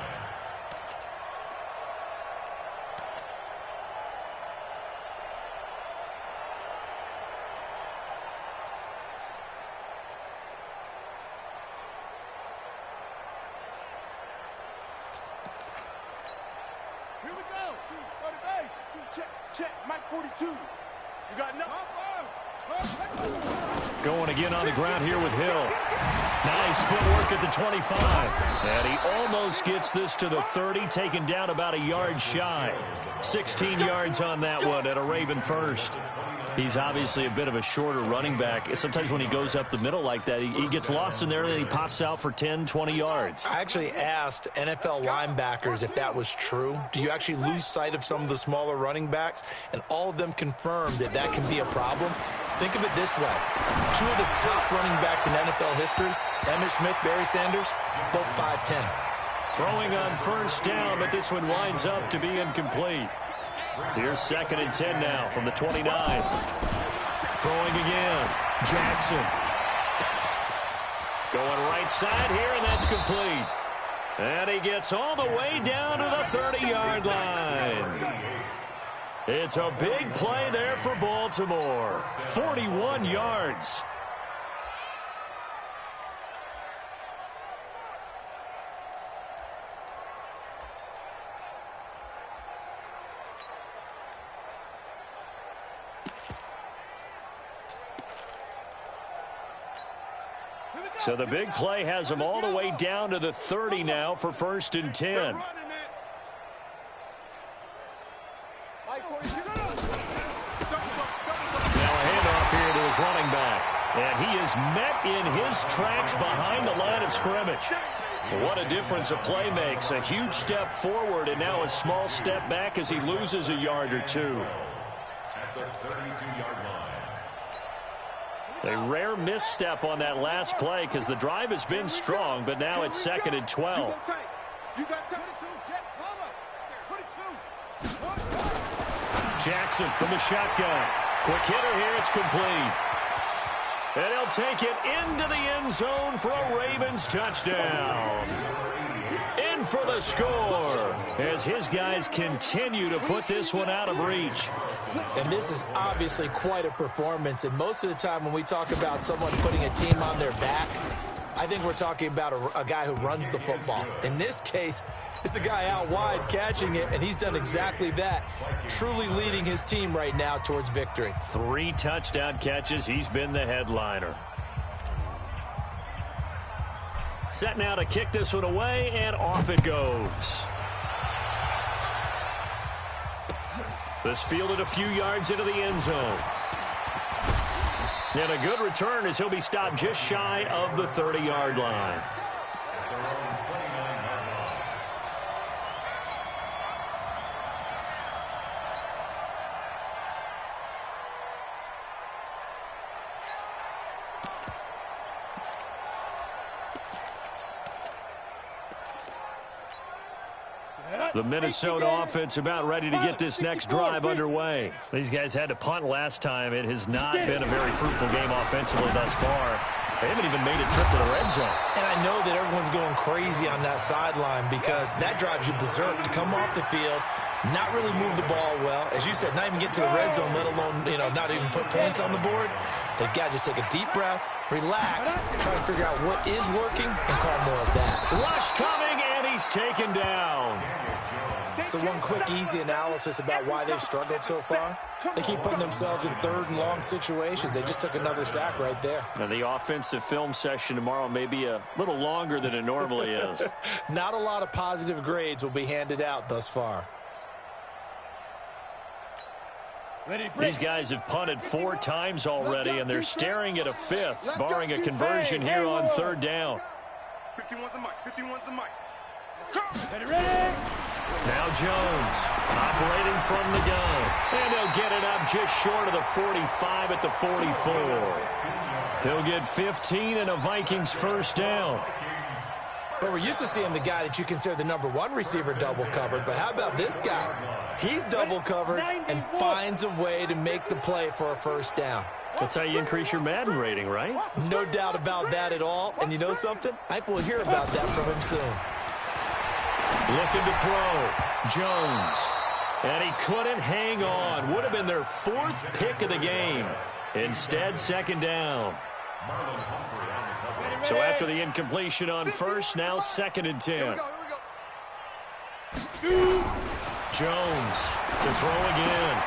Here we go. 30 base. Check. Mike 42. You got enough? Going again on the ground here with Hill. Nice footwork at the 25. And he almost gets this to the 30, taken down about a yard shy. 16 yards on that one at a Raven first. He's obviously a bit of a shorter running back. Sometimes when he goes up the middle like that, he gets lost in there, and then he pops out for 10, 20 yards. I actually asked NFL linebackers if that was true. Do you actually lose sight of some of the smaller running backs? And all of them confirmed that that can be a problem. Think of it this way. 2 of the top running backs in NFL history, Emmitt Smith, Barry Sanders, both 5'10". Throwing on 1st down, but this one winds up to be incomplete. Here's 2nd and 10 now from the 29. Throwing again. Jackson. Going right side here, and that's complete. And he gets all the way down to the 30-yard line. It's a big play there for Baltimore. 41 yards. So the big play has him all the way down to the 30 now for 1st and 10. Now a handoff here to his running back. And he is met in his tracks behind the line of scrimmage. What a difference a play makes. A huge step forward and now a small step back as he loses a yard or 2. At the 32-yard line. A rare misstep on that last play because the drive has been strong, but now it's 2nd and 12. You got 22, Jet. Come on. 22. Jackson from the shotgun. Quick hitter here. It's complete. And he'll take it into the end zone for a Ravens touchdown. in for the score as his guys continue to put this one out of reach. And this is obviously quite a performance. And most of the time when we talk about someone putting a team on their back, I think we're talking about a guy who runs the football. In this case, it's a guy out wide catching it, and he's done exactly that, truly leading his team right now towards victory. 3 touchdown catches. He's been the headliner. Set now to kick this one away, and off it goes. This fielded a few yards into the end zone. And a good return as he'll be stopped just shy of the 30-yard line. The Minnesota offense about ready to get this next drive underway. These guys had to punt last time. It has not been a very fruitful game offensively thus far. They haven't even made a trip to the red zone. And I know that everyone's going crazy on that sideline because that drives you berserk to come off the field, not really move the ball well. As you said, not even get to the red zone, let alone, not even put points on the board. They've got to just take a deep breath, relax, try to figure out what is working, and call more of that. Rush coming, and he's taken down. So one quick, easy analysis about why they've struggled so far. They keep putting themselves in third and long situations. They just took another sack right there. Now the offensive film session tomorrow may be a little longer than it normally is. Not a lot of positive grades will be handed out thus far. These guys have punted 4 times already, and they're staring at a 5th, barring a conversion here on 3rd down. 51's the mic. 51's the mic. Ready? Now Jones operating from the gun. And he'll get it up just short of the 45 at the 44. He'll get 15 and a Vikings first down. But we're used to seeing the guy that you consider the #1 receiver double covered. But how about this guy? He's double covered and finds a way to make the play for a first down. That's how you increase your Madden rating, right? No doubt about that at all. And you know something? I think we'll hear about that from him soon. Looking to throw. Jones. And he couldn't hang on. Would have been their 4th pick of the game. Instead, 2nd down. So after the incompletion on 1st, now 2nd and 10. Jones to throw again.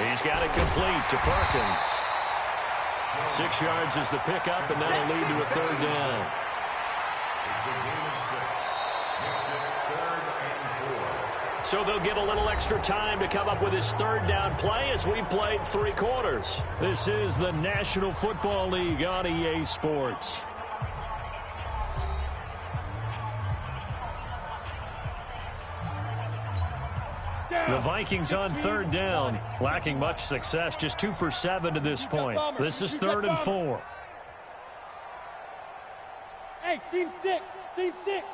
He's got it complete to Perkins. 6 yards is the pickup, and that'll lead to a 3rd down. So they'll get a little extra time to come up with his 3rd down play as we've played 3 quarters. This is the National Football League on EA Sports. The Vikings on 3rd down, lacking much success, just 2 for 7 to this point. This is 3rd and 4. Hey, seam 6. Seam 6.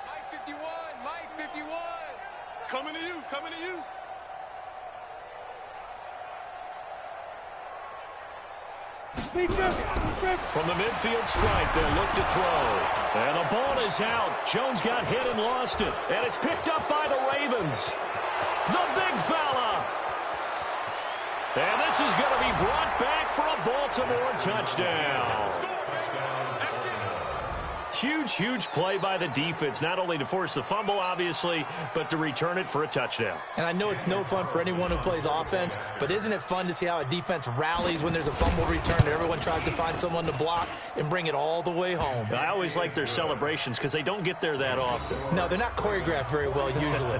Mike 51. Mike 51. Coming to you. Coming to you. From the midfield stripe, they'll look to throw. And the ball is out. Jones got hit and lost it. And it's picked up by the Ravens. The big fella. And this is going to be brought back for a Baltimore touchdown. Huge play by the defense, not only to force the fumble, obviously, but to return it for a touchdown. And I know it's no fun for anyone who plays offense, but isn't it fun to see how a defense rallies when there's a fumble return and everyone tries to find someone to block and bring it all the way home? I always like their celebrations because they don't get there that often. No, they're not choreographed very well usually.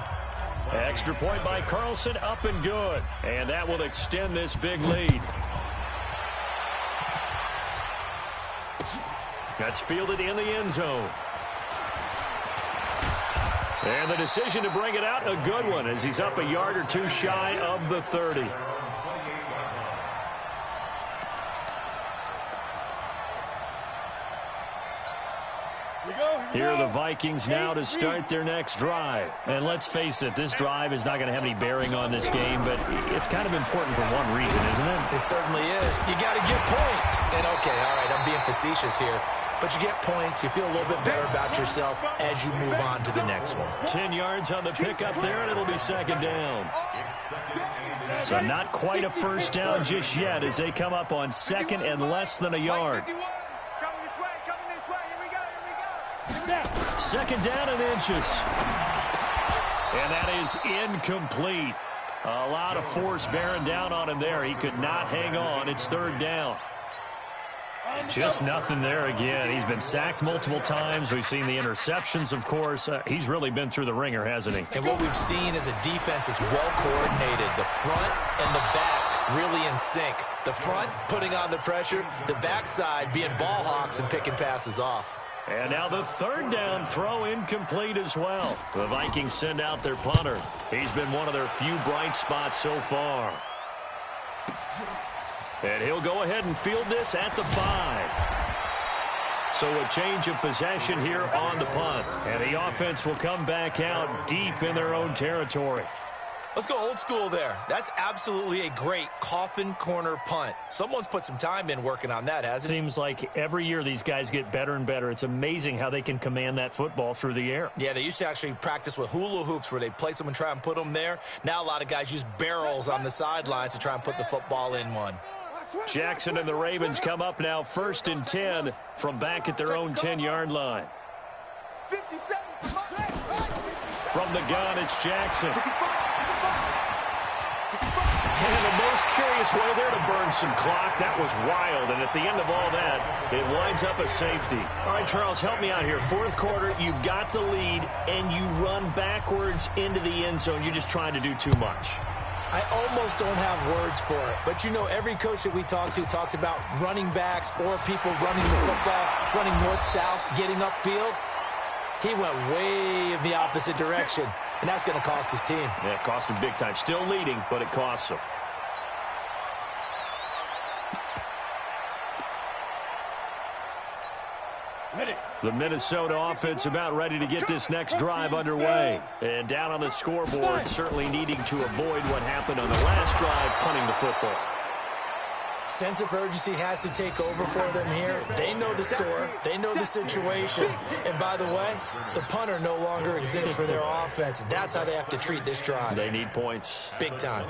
Extra point by Carlson, up and good. And that will extend this big lead. That's fielded in the end zone. And the decision to bring it out, a good one, as he's up a yard or 2 shy of the 30. Here are the Vikings now to start their next drive. And let's face it, this drive is not going to have any bearing on this game, but it's kind of important for one reason, isn't it? It certainly is. You got to get points. And, okay, all right, I'm being facetious here. but you get points. You feel a little bit better about yourself as you move on to the next one. 10 yards on the pickup there, and it'll be second down. So not quite a first down just yet as they come up on second and less than a yard. Second down and inches. And that is incomplete. A lot of force bearing down on him there. He could not hang on. It's third down. Just nothing there again. He's been sacked multiple times. We've seen the interceptions, of course. He's really been through the ringer, hasn't he? And what we've seen is a defense that's well coordinated. The front and the back really in sync. The front putting on the pressure. The backside being ball hawks and picking passes off. And now the third down throw incomplete as well. The Vikings send out their punter. He's been one of their few bright spots so far. And he'll go ahead and field this at the 5. So a change of possession here on the punt. And the offense will come back out deep in their own territory. Let's go old school there. That's absolutely a great coffin corner punt. Someone's put some time in working on that, hasn't it? Seems like every year these guys get better and better. It's amazing how they can command that football through the air. Yeah, they used to actually practice with hula hoops where they place them and try and put them there. Now a lot of guys use barrels on the sidelines to try and put the football in one. Jackson and the Ravens come up now 1st and 10 from back at their own 10-yard line. From the gun, it's Jackson. And the most curious way there to burn some clock. That was wild. And at the end of all that, it winds up a safety. All right, Charles, help me out here. Fourth quarter, you've got the lead, and you run backwards into the end zone. You're just trying to do too much. I almost don't have words for it. But, you know, every coach that we talk to talks about running backs or people running the football, running north-south, getting upfield. He went way in the opposite direction, and that's going to cost his team. Yeah, it cost him big time. Still leading, but it costs him. The Minnesota offense about ready to get this next drive underway. And down on the scoreboard, certainly needing to avoid what happened on the last drive, punting the football. Sense of urgency has to take over for them here. They know the score. They know the situation. And by the way, the punter no longer exists for their offense. That's how they have to treat this drive. They need points. Big time.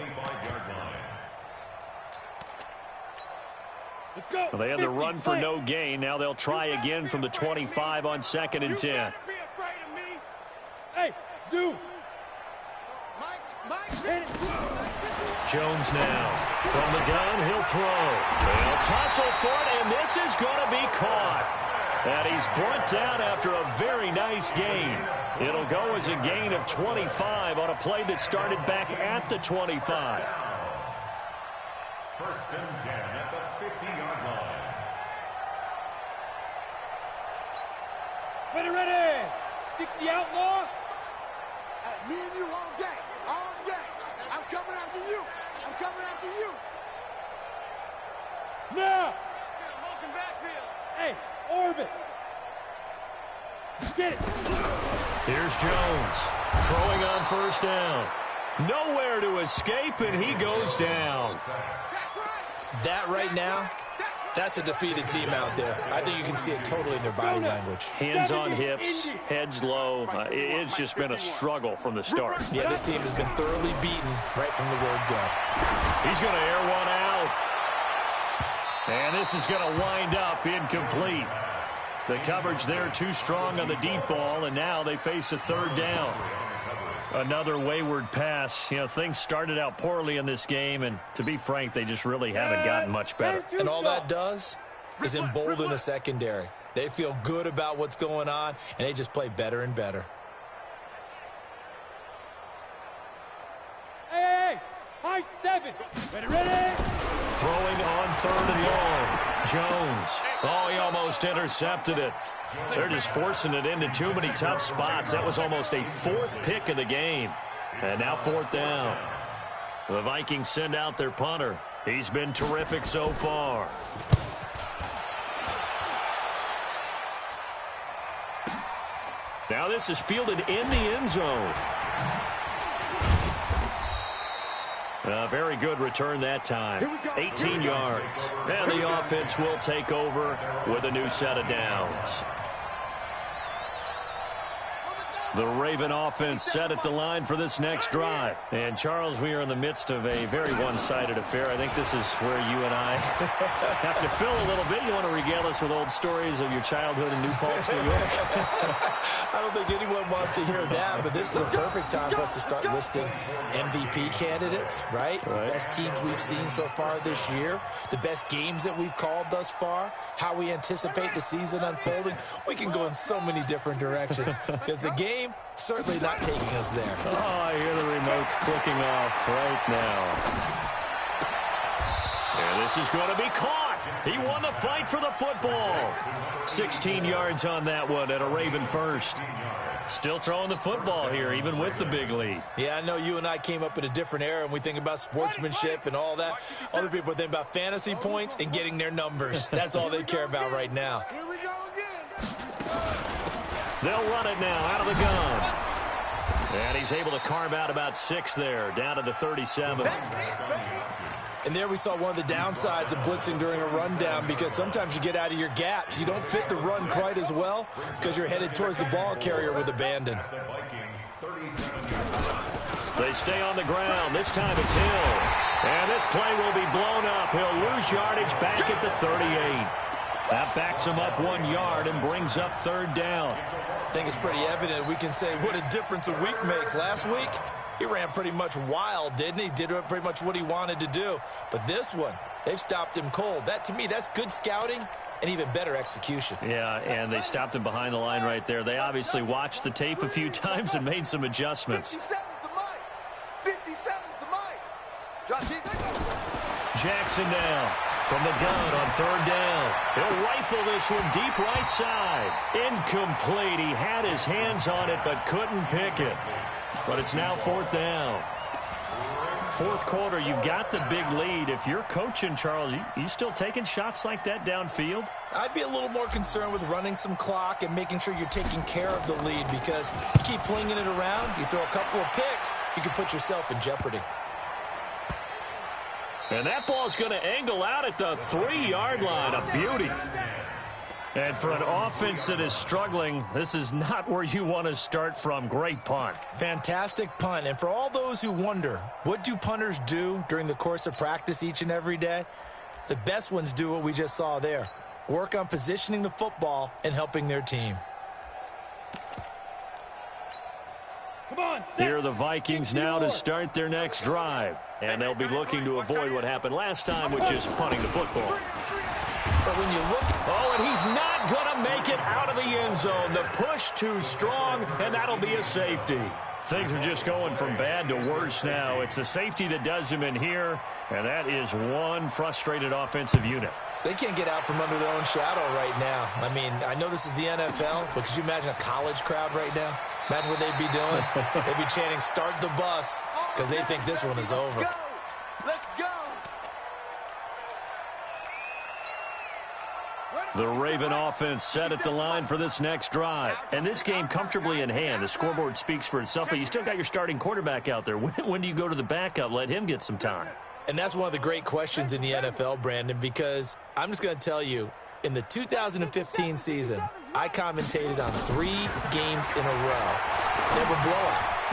Well, they had the run for no gain. Now they'll try again from the 25 on 2nd and 10. Hey, Zoo. Jones now. From the gun, he'll throw. They'll tussle for it, and this is going to be caught. And he's brought down after a very nice gain. It'll go as a gain of 25 on a play that started back at the 25. 1st and 10 at the 50-yard line. Ready. 60 outlaw. Me and you all day. All day. I'm coming after you. I'm coming after you. Now. Motion backfield. Hey, orbit. Get it. Here's Jones throwing on 1st down. Nowhere to escape, and he goes down. That right now, that's a defeated team out there. I think you can see it totally in their body language. Hands on hips, heads low. It's just been a struggle from the start. Yeah, this team has been thoroughly beaten right from the word go. He's going to air one out. And this is going to wind up incomplete. The coverage there too strong on the deep ball, and now they face a 3rd down. Another wayward pass. You know, things started out poorly in this game, and to be frank, they just really haven't gotten much better. And all that does is embolden a secondary. They feel good about what's going on, and they just play better and better. Hey, high 7. Ready. Throwing on 3rd and long. Jones. Oh, he almost intercepted it. They're just forcing it into too many tough spots. That was almost a 4th pick of the game. And now 4th down. The Vikings send out their punter. He's been terrific so far. Now this is fielded in the end zone. A very good return that time. 18 yards. And the offense will take over with a new set of downs. The Raven offense set at the line for this next drive. And, Charles, we are in the midst of a very one-sided affair. I think this is where you and I have to fill a little bit. You want to regale us with old stories of your childhood in New Paltz, New York? I don't think anyone wants to hear that, but this is a perfect time for us to start listing MVP candidates, right? Best teams we've seen so far this year, the best games that we've called thus far, how we anticipate the season unfolding. We can go in so many different directions because the game certainly not taking us there. Oh, I hear the remotes clicking off right now. And this is going to be caught. He won the fight for the football. 16 yards on that one and a Raven first. Still throwing the football here, even with the big lead. Yeah, I know you and I came up in a different era, and we think about sportsmanship and all that. Other people think about fantasy points and getting their numbers. That's all they care about right now. Here we go again. They'll run it now out of the gun. And he's able to carve out about 6 there, down to the 37. And there we saw one of the downsides of blitzing during a rundown, because sometimes you get out of your gaps. You don't fit the run quite as well because you're headed towards the ball carrier with abandon. They stay on the ground. This time it's Hill. And this play will be blown up. He'll lose yardage back at the 38. That backs him up 1 yard and brings up 3rd down. I think it's pretty evident. We can say what a difference a week makes. Last week, he ran pretty much wild, didn't he? Did pretty much what he wanted to do. But this one, they've stopped him cold. That, to me, that's good scouting and even better execution. Yeah, and they stopped him behind the line right there. They obviously watched the tape a few times and made some adjustments. 57's the mic. 57's the mic. Drop these. Jackson now from the gun on 3rd down. He'll rifle this one deep right side. Incomplete. He had his hands on it but couldn't pick it. But it's now 4th down. 4th quarter, you've got the big lead. If you're coaching, Charles, you still taking shots like that downfield? I'd be a little more concerned with running some clock and making sure you're taking care of the lead, because you keep flinging it around, you throw a couple of picks, you can put yourself in jeopardy. And that ball's going to angle out at the 3-yard line. A beauty. And for an offense that is struggling, this is not where you want to start from. Great punt. Fantastic punt. And for all those who wonder, what do punters do during the course of practice each and every day? The best ones do what we just saw there. Work on positioning the football and helping their team. Come on, Here are the Vikings now to start their next drive. And they'll be looking to avoid what happened last time, which is punting the football. But when you look... Oh, and he's not going to make it out of the end zone. The push too strong, and that'll be a safety. Things are just going from bad to worse now. It's a safety that does him in here, and that is one frustrated offensive unit. They can't get out from under their own shadow right now. I mean, I know this is the NFL, but could you imagine a college crowd right now? Imagine what they'd be doing. They'd be chanting, "Start the bus," because they think this one is over. Let's go. The Raven offense set at the line for this next drive. And this game comfortably in hand. The scoreboard speaks for itself, but you still got your starting quarterback out there. When do you go to the backup? Let him get some time. And that's one of the great questions in the NFL, Brandon, because I'm just going to tell you, in the 2015 season, I commentated on 3 games in a row. They were blowouts.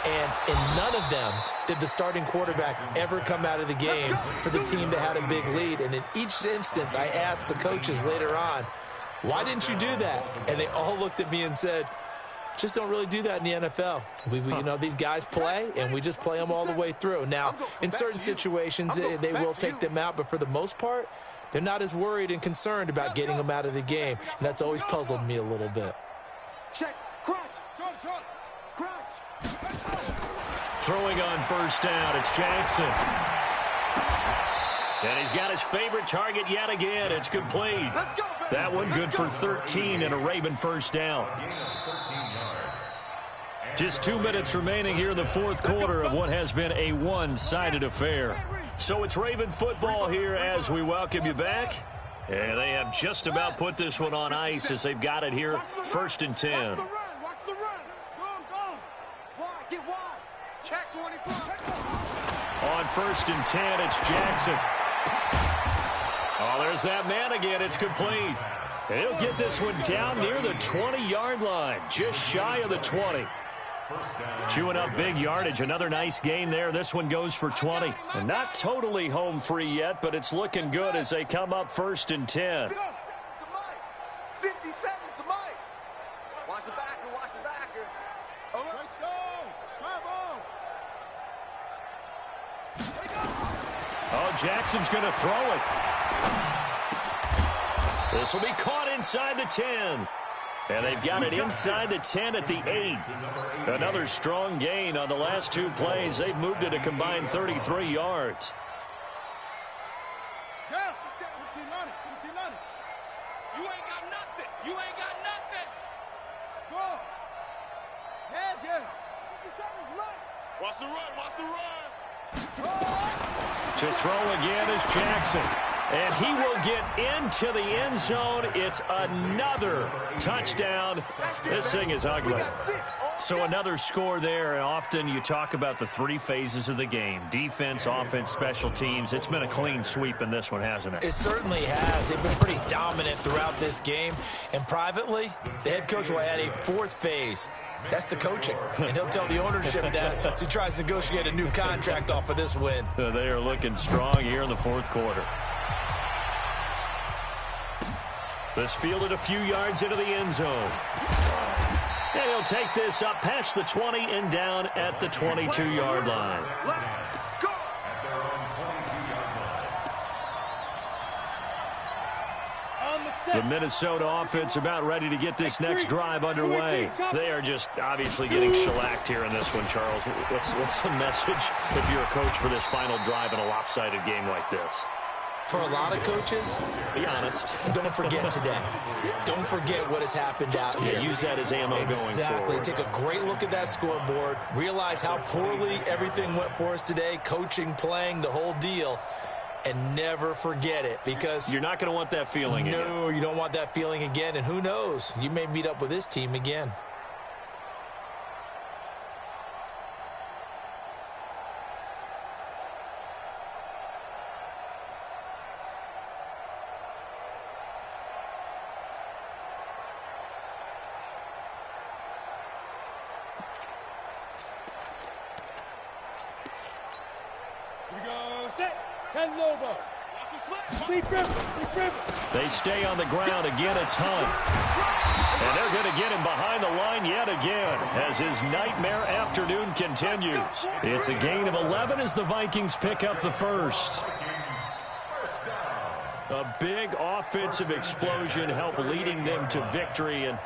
And in none of them did the starting quarterback ever come out of the game for the team that had a big lead. And in each instance, I asked the coaches later on, why didn't you do that? And they all looked at me and said, just don't really do that in the NFL. You know, these guys play, and we just play them all the way through. Now, in certain situations, they will take them out, but for the most part, they're not as worried and concerned about getting them out of the game. And that's always puzzled me a little bit. Check. Crunch. Crunch. Throwing on first down, it's Jackson. And he's got his favorite target yet again. It's complete. That one good for 13 and a Raven first down. Just 2 minutes remaining here in the 4th quarter of what has been a one-sided affair. So it's Raven football here as we welcome you back. And they have just about put this one on ice as they've got it here, 1st and 10. Watch the run. Go. Wide. Get wide. Check 24. On 1st and 10, it's Jackson. Oh, there's that man again. It's complete. He'll get this one down near the 20-yard line, just shy of the 20. Chewing up big yardage. Another nice gain there. This one goes for 20. And not totally home free yet, but it's looking good as they come up 1st and 10. 50 seconds to Mike. Watch the backer, watch the backer. Oh, Jackson's going to throw it. This will be caught inside the 10. And they've got it inside the 10 at the 8. Another strong gain on the last 2 plays. They've moved it a combined 33 yards. You ain't got nothing. You ain't got nothing. Go. Yeah. 50 seconds left. Watch the run. Watch the run. To throw again is Jackson. And he will get into the end zone. It's another touchdown. This thing is ugly. So another score there. And often you talk about the 3 phases of the game. Defense, offense, special teams. It's been a clean sweep in this one, hasn't it? It certainly has. They've been pretty dominant throughout this game. And privately, the head coach will add a 4th phase. That's the coaching. And he'll tell the ownership that as he tries to negotiate a new contract off of this win. They are looking strong here in the 4th quarter. This fielded a few yards into the end zone. And he'll take this up past the 20 and down at the 22-yard line. The Minnesota offense about ready to get this next drive underway. They are just obviously getting shellacked here in this one, Charles. What's the message if you're a coach for this final drive in a lopsided game like this? For a lot of coaches, be honest. Don't forget today. Don't forget what has happened out here. Use that as ammo going forward. Exactly. Take a great look at that scoreboard. Realize how poorly everything went for us today. Coaching, playing, the whole deal. And never forget it, because you're not going to want that feeling again. No, you don't want that feeling again. And who knows? You may meet up with this team again. They stay on the ground. Again, it's Hunt. And they're going to get him behind the line yet again as his nightmare afternoon continues. It's a gain of 11 as the Vikings pick up the first. A big offensive explosion helped leading them to victory. And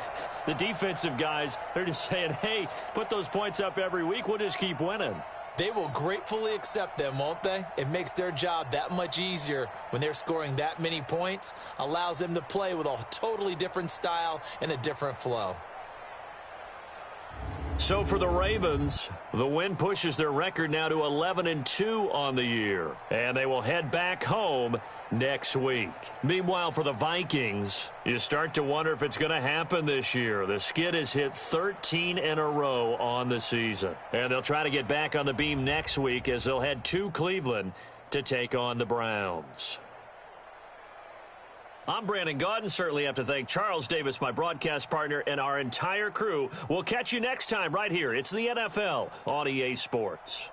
the defensive guys, they're just saying, hey, put those points up every week. We'll just keep winning. They will gratefully accept them, won't they? It makes their job that much easier when they're scoring that many points. Allows them to play with a totally different style and a different flow. So for the Ravens, the win pushes their record now to 11-2 on the year. And they will head back home next week. Meanwhile, for the Vikings, you start to wonder if it's going to happen this year. The skid has hit 13 in a row on the season. And they'll try to get back on the beam next week as they'll head to Cleveland to take on the Browns. I'm Brandon Gaudin. Certainly have to thank Charles Davis, my broadcast partner, and our entire crew. We'll catch you next time right here. It's the NFL on EA Sports.